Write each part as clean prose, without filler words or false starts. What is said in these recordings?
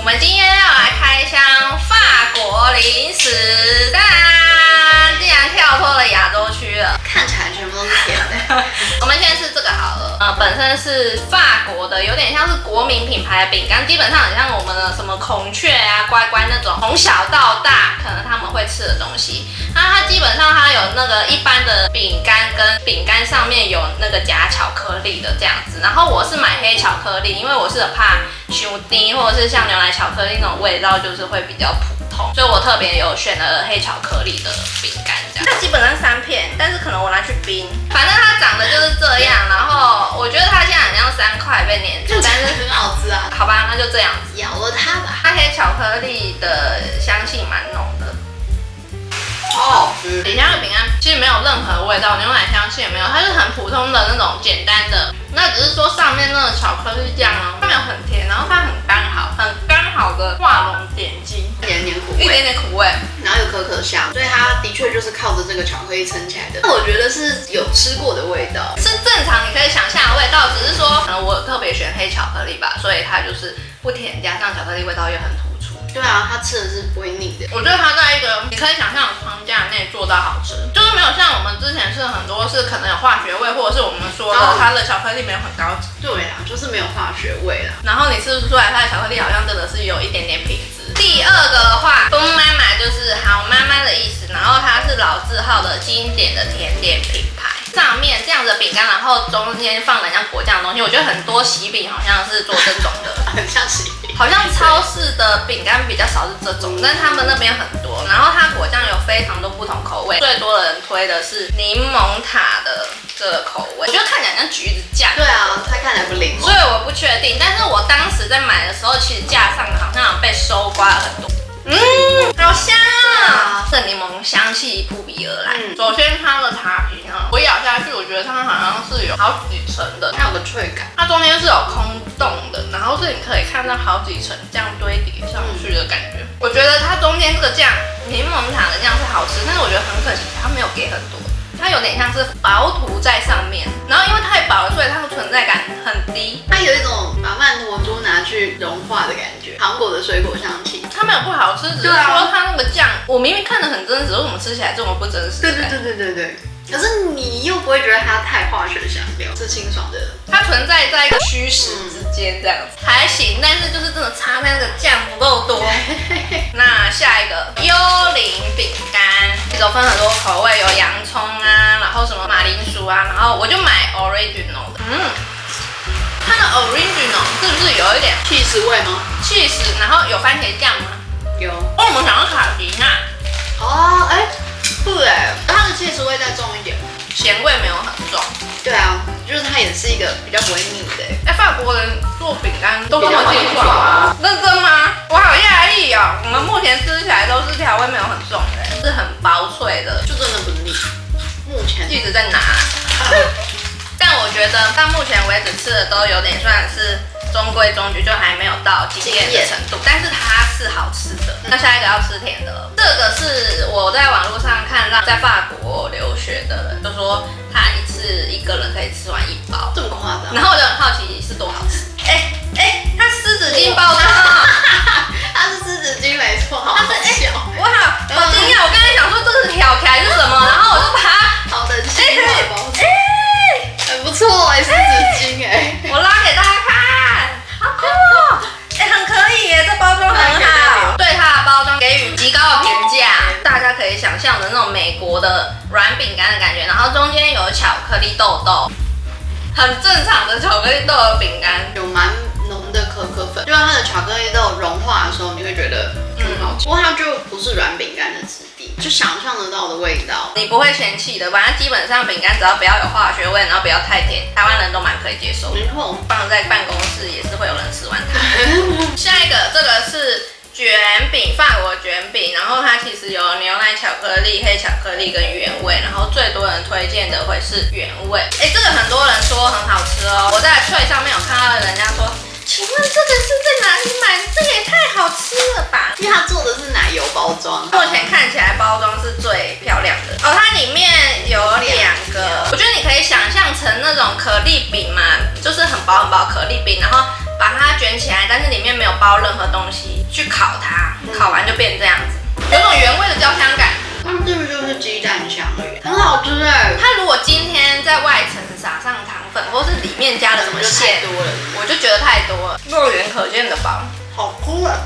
们今天要来开箱法国零食，当然竟然跳脱了亚洲区了，看起来全部都是甜的。我们先吃这个好了，本身是法国的，有点像是国民品牌的饼干，基本上很像我们的什么孔雀啊、乖乖那种，从小到大可能他们会吃的东西。那它基本上它有那个一般的饼干，跟饼干上面有那个夹巧克力的这样子。然后我是买黑巧克力，因为我是怕熊低或者是像牛奶巧克力那种味道，就是会比较普通，所以我特别有选了黑巧克力的饼干这样。它基本上3片，但是可能我拿去冰，反正它长得就是这样。然后我觉得它现在好像3块被粘住，但是很好吃啊。好吧，那就这样子。咬了它吧。它黑巧克力的香气蛮浓的。哦，底下的饼干其实没有任何味道，牛奶香气也没有，它是很普通的那种简单的。那只是说上面那个巧克力酱呢，它没有很甜，然后它很刚好的画龙点睛，一点点苦一味，点点苦味，然后有可可香，所以它的确就是靠着这个巧克力撑起来的。我觉得是有吃过的味道，是正常你可以想象的味道，只是说可能我特别选黑巧克力吧，所以它就是不甜，加上巧克力味道又很突出。对啊，它吃的是不会腻的。我觉得它在一个你可以想象的框架内做到好吃，就是没有像我们之前是很多是可能有化学味，或者是我们说的它的巧克力没有很高级。对啦，就是没有化学味啦。然后你吃出来它的巧克力好像真的是有一点点品质。第二个的话，风妈妈就是好妈妈的意思，然后它是老字号的经典的甜点品牌。上面这样的饼干，然后中间放了像果酱的东西，我觉得很多喜饼好像是做这种的，很像喜饼。好像超市的饼干比较少是这种，但是他们那边很多。然后它果酱有非常多不同口味，最多的人推的是柠檬塔的这个口味，我觉得看起来像橘子酱。对啊，它看起来不柠檬，所以我不确定。但是我当时在买的时候，其实架上好像有被收刮了很多。好香啊！这柠檬香气扑鼻而来。首先它的塔皮呢，我咬下去，我觉得它好像是有好几层的，它有个脆感，它中间是有空洞的，然后是你可以看到好几层这样堆叠上去的感觉。我觉得它中间这个酱，柠檬塔的酱是好吃，但是我觉得很可惜，它没有给很多。它有点像是薄涂在上面，然后因为太薄了，所以它的存在感很低。它有一种把曼陀珠拿去融化的感觉，糖果的水果香气。它没有不好吃，只是说它那个酱，我明明看得很真实，为什么吃起来这么不真实？对。可是你又不会觉得它太化学香料，是清爽的。它存在在一个虚实之间这样子，还行，但是就是真的差在那个酱不够多。那下一个幽灵饼干，有分很多口味，有洋葱啊，然后什么马铃薯啊，然后我就买 original 的。它的 original 是不是有一点 cheese 味吗 ？cheese， 然后有番茄酱吗？有。哦，我们想要卡迪娜。哦，对，它的 cheese 味再重一点，咸味没有很重。对啊，就是它也是一个比较不会腻的。法国人做饼干都这么清爽吗？认真吗？我好讶异哦。我们目前吃起来都是调味没有很重的，是很薄脆的，就真的不腻。目前一直在拿，但我觉得到目前为止吃的都有点算是中规中矩，就还没有到惊艳的程度，但是它是好吃的。那下一个要吃甜的了，这个是我在网络上看到在法国留学的人就说他一个人可以吃完1包，这么夸张？然后我就很好奇是多好吃。它湿纸巾包装哦，它是湿纸巾没错，好小，哇，好惊讶！我刚才想说这是挑起来是什么，然后我就把它好的细化包装，很不错湿纸巾我拉给大家看，好酷哦，很可以耶，这包装很好，对它的包装给予极高的评价，大家可以想象的那种美国的软饼干的感觉，然后中间有巧克力豆豆，很正常的巧克力豆的饼干，有蛮浓的可可粉，就让它的巧克力豆融化的时候，你会觉得很好吃。不过它就不是软饼干的质地，就想象得到的味道，你不会嫌弃的。反正基本上饼干只要不要有化学味，然后不要太甜，台湾人都蛮可以接受的。没错，放在办公室也是会有人吃完它。下一个这个是卷饼，法国卷饼，然后它其实有牛奶巧克力、黑巧克力跟原味，然后最多人推荐的会是原味。这个很多人说很好吃哦。我在脆上面有看到人家说，请问这个是在哪里买？这个也太好吃了吧！因为它做的是奶油包装，目前看起来包装是最漂亮的哦。它里面有2个，我觉得你可以想象成那种可丽饼嘛，就是很薄很薄可丽饼，然后把它卷起来，但是里面没有包任何东西，去烤它，烤完就变这样子，有种原味的焦香感。它是不是就是鸡蛋香而已？很好吃哎。它如果今天在外层撒上糖粉，或是里面加了什么馅，多了，我就觉得太多了，肉圆可见的薄，好酷啊！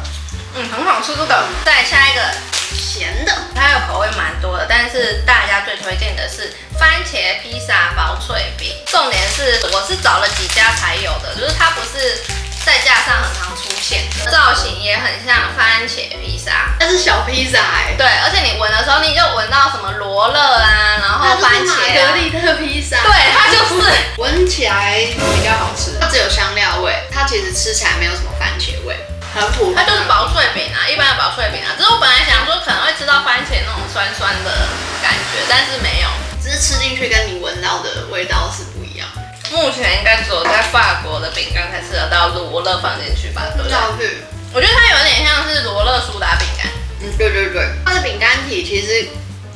很好吃这个。再下一个咸的，它有口味蛮多的，但是大家最推荐的是番茄披萨薄脆饼。重点是我是找了几家才有的，就是它不是在架上很常出现的，造型也很像番茄披萨，它是小披萨哎。对，而且你闻的时候你就闻到什么罗勒啊，然后番茄、玛格丽特披萨，对，它就是闻起来比较好吃，它只有香料味，它其实吃起来没有什么番茄味。很普通，它就是薄脆饼啊，一般的薄脆饼啊。只是我本来想说可能会吃到番茄那种酸酸的感觉，但是没有，只是吃进去跟你闻到的味道是不一样。目前应该只有在法国的饼干才吃得到罗勒放进去吧，对不对？我觉得它有点像是罗勒苏打饼干。对对对，它的饼干体其实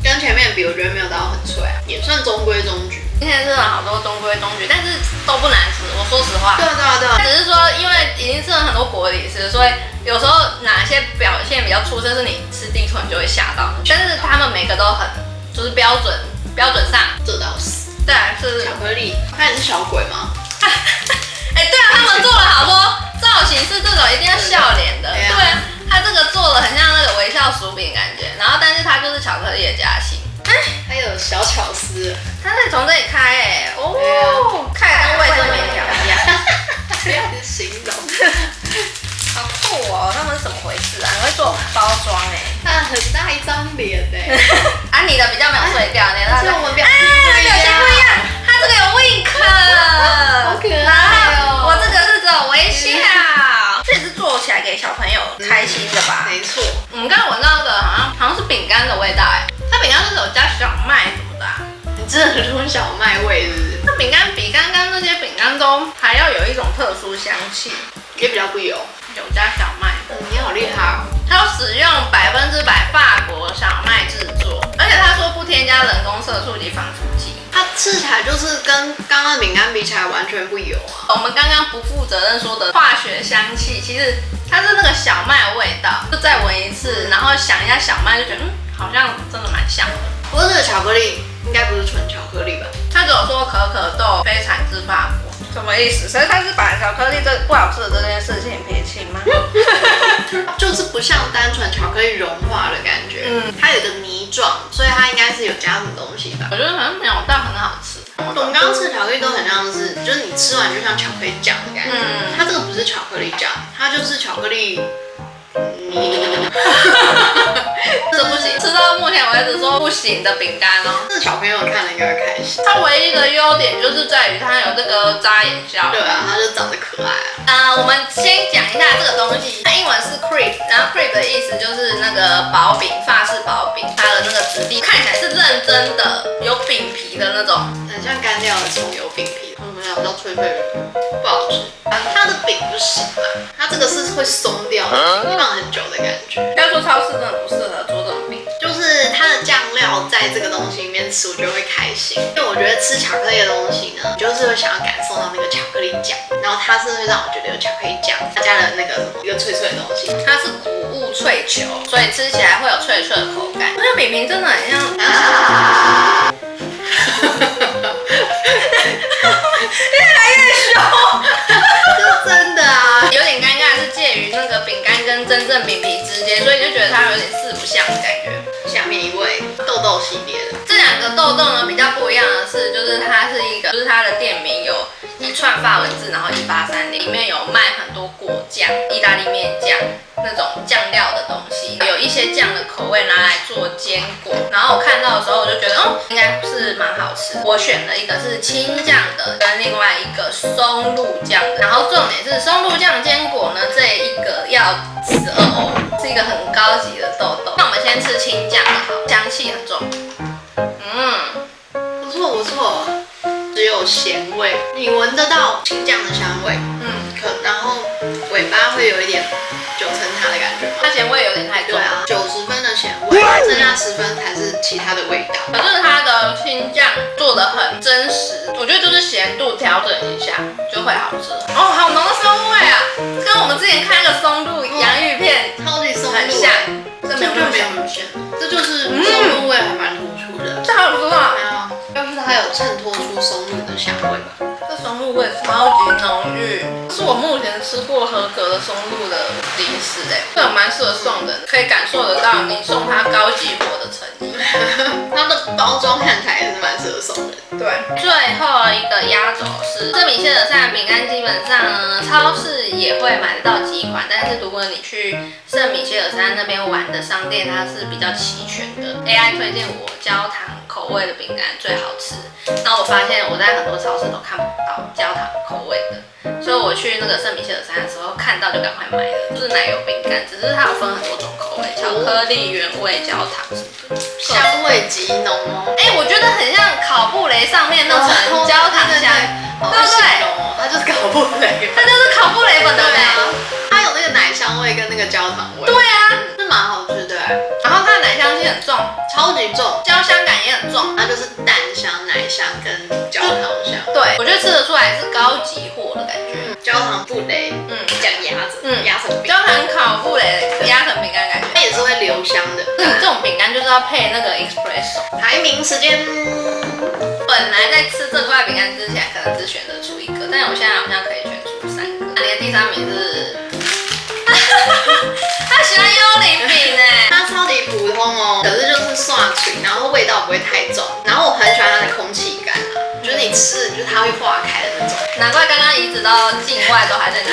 跟前面比，我觉得没有到很脆啊，也算中规中矩。今天吃了好多中规中矩，但是都不难吃。我说实话，对啊对啊，只是说因为已经吃了很多国里吃，所以有时候哪些表现比较出色，是你吃第一口你就会吓到。但是他们每个都很就是标准上，这倒是。对啊，是巧克力，它也是小鬼吗？哎，对啊，他们做了好多造型是这种一定要笑脸的，对啊，他这个做了很像那个微笑薯饼感觉，然后但是它就是巧克力的夹心。还有小巧思，它可以从这里开哎，哦，看起来跟卫生棉条一样。这样子形容，好酷哦！他们是怎么回事啊？你会做包装哎？它很大一张脸哎。啊，你的比较没有碎掉，你的是我们表情不一样。它这个有 wink， 好可爱哦。我这个是只有微笑，这也是做起来给小朋友开心的吧？没错。我们刚刚闻到的好像是饼干的味道哎。它饼干是有加小麦什么的啊？你真的很多小麦味是不是？那饼干比刚刚那些饼干都还要有一种特殊香气，也比较不油，有加小麦。你好厉害哦！它要使用100%法国小麦制作，而且他说不添加人工色素及防腐剂。它吃起来就是跟刚刚的饼干比起来完全不油啊。我们刚刚不负责任说的化学香气，其实它是那个小麦味道，就再闻一次，然后想一下小麦，就觉得好像真的蛮像的。不过这个巧克力应该不是纯巧克力吧？他只有说可可豆非产自法国，什么意思？所以他是把巧克力这不好吃的这件事情撇清吗？就是不像单纯巧克力融化的感觉，它有一个泥状，所以它应该是有加什么东西吧？我觉得好像没有到很好吃。我们刚刚吃的巧克力都很像是，就是你吃完就像巧克力酱的感觉。它这个不是巧克力酱，它就是巧克力泥。这不行，吃到目前为止说不行的饼干哦。这小朋友看了应该会开心。它唯一的优点就是在于它有这个扎眼效。对啊，它就长得可爱啊。我们先讲一下这个东西，它英文是 crepe， 然后 crepe 的意思就是那个薄饼，法式薄饼，它的那个质地看起来是认真的，有饼皮的那种，很像干掉的葱油饼皮。我们想到脆脆的，不好吃。它的饼不行啊，它这个是会松掉的，放很久的感觉。要说超市真的不适合做这种饼，就是它的酱料在这个东西里面吃，我觉得会开心。因为我觉得吃巧克力的东西呢，就是会想要感受到那个巧克力酱，然后它是会让我觉得有巧克力酱，它加了那个什么一个脆脆的东西，它是谷物脆球，所以吃起来会有脆脆的口感。那个饼皮真的很像。越来越凶，是真的啊，有点尴尬，是介于那个饼干跟真正饼皮之间，所以就觉得它有点四不像的感觉。下面一位豆豆系列的，这两个豆豆呢比较不一样的是，就是它是一个，就是它的店名有一串法文字，然后1830，里面有卖很多果酱、意大利面酱那种酱料的东西，有一些酱的口味拿来做坚果。然后我看到的时候，我就觉得应该是蛮好吃。我选了一个是青酱的，跟另外一个松露酱的。然后重点是松露酱坚果呢，这一个要12欧，是一个很高级的豆豆。那我们先吃青酱的好，香气很重。不错不错，只有咸味，你闻得到青酱的香味，然后尾巴会有一点9层塔的感觉吗？它咸味有点太重，对啊，90分的咸味。剩下10分才是其他的味道。可是它的青酱做的很真实，我觉得就是咸度调整一下就会好吃。哦，好浓的松露味啊，跟我们之前看那个松露洋芋片超级松露很像。这没有没有很咸，这就是松露味还蛮突出的。这好吃啊！就是它有衬托出松露的香味吧。这松露味超级浓郁，是我目前吃过合格的松露的零食这种蛮适合送人，可以感受得到你送它高级货的诚意。它的包装看起来也是蛮适合送人。对，最后一个压轴是圣米歇尔山饼干，基本上呢超市也会买得到几款，但是如果你去圣米歇尔山那边玩的商店，它是比较齐全的。AI 推荐我焦糖口味的饼干最好吃，那我发现我在很多超市都看不到焦糖口味的，所以我去那个圣米歇尔山的时候看到就赶快买了，就是奶油饼干，只是它有分很多种口味，巧克力、原味、焦糖什么的，香味极浓哦。我觉得很像烤布雷上面那层焦糖香，对不对？它就是烤布雷，它就是烤布雷粉，对不对？它有那个奶香味跟那个焦糖味。对啊，是蛮好吃的。然后它的奶香气很重，超级重，焦香感也很重，它就是蛋香、奶香跟焦糖香。对，我觉得吃得出来是高级货的感觉。焦糖布雷，这样压着，压成饼。焦糖烤布雷压成饼干感觉，它也是会留香的。这种饼干就是要配那个 espresso。排名时间，本来在吃这块饼干之前，可能只选择出一个，但我现在好像可以选出3个。你的第3名是？他喜欢幽灵饼哎，它超级普通哦，可是就是刷脆，然后味道不会太重，然后我很喜欢它的空气感啊，就是你吃就是它会化开的那种。难怪刚刚移植到境外都还在拿。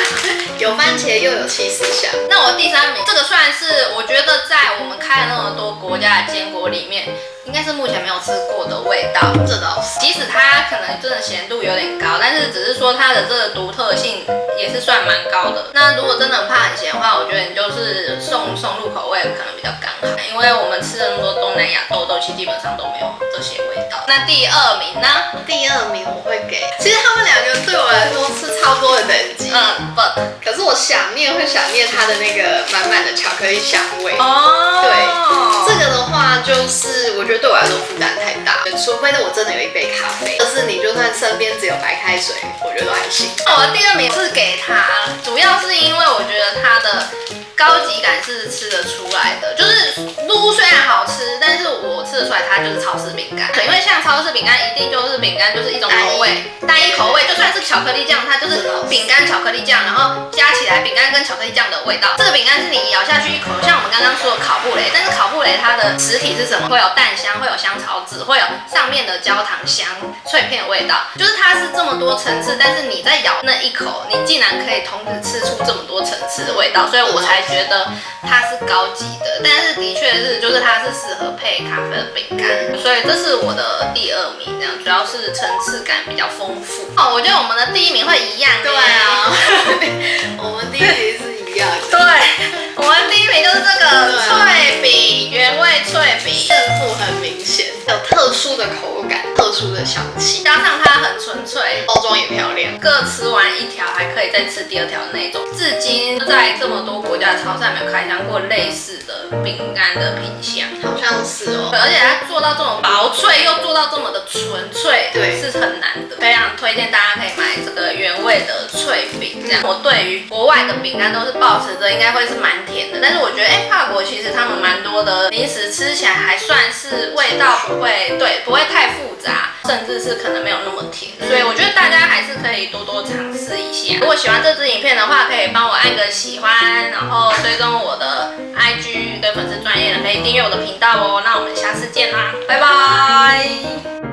有番茄又有起司香。那我第3名，这个算是我觉得在我们开了那么多国家的坚果里面，应该是目前没有吃过的味道。这倒是，即使它可能真的咸度有点高，但是只是说它的这个独特性也是算蛮高的。那如果真的很怕很咸的话，我觉得你就是送入口味可能比较刚好，因为我们吃了那么多东南亚豆其实基本上都没有这些味道。那第2名呢？第2名我会给，其实他们2个对我来说是差不多的等级。but 可是我会想念它的那个满满的巧克力香味。哦，对，这个的话就是我觉得对我来说负担太大，除非我真的有一杯咖啡，就是你就算身边只有白开水，我觉得都还行。我的第2名是给它，主要是因为我觉得它的高级感是吃得出来的，就是撸虽然好吃，但是我吃得出来它就是超市饼干。因为像超市饼干一定就是饼干就是一种口味，单一口味，就算是巧克力酱，它就是饼干巧克力酱，然后加起来饼干跟巧克力酱的味道。这个饼干是你咬下去一口，像我们刚刚说的烤布雷，但是烤布雷它的实体是什么？会有蛋香，会有香草籽，会有上面的焦糖香脆片的味道，就是它是这么多层次，但是你在咬那一口，你竟然可以同时吃出这么多层次的味道，所以我才觉得它是高级的。但是的确是，就是它是适合配咖啡的饼干，所以这是我的第2名，这样主要是层次感比较丰富。我觉得我们的第1名会一样。对啊，我们第1名是一样的。对，我们第1名就是这个脆饼，原味脆饼，胜负很明显，有特殊的口感，特殊的香气，加上它很纯粹，包装也漂亮，各吃完1条还可以再吃第2条的那种。至今在这么多国家的超市还没有开箱过类似的饼干的品相，好像是哦。而且它做到这种薄脆，又做到这么的纯粹，对，是很难的。非常推荐大家可以买这个原味的脆饼。这样，我对于国外的饼干都是抱持着应该会是蛮甜的，但是我觉得法国其实他们蛮多的零食吃起来还算是味道不会太复杂，甚至是可能没有那么甜，所以我觉得大家还是可以多多尝试一下。如果喜欢这支影片的话，可以帮我按个喜欢，然后追踪我的 IG 跟粉丝专页，可以订阅我的频道哦。那我们下次见啦，拜拜。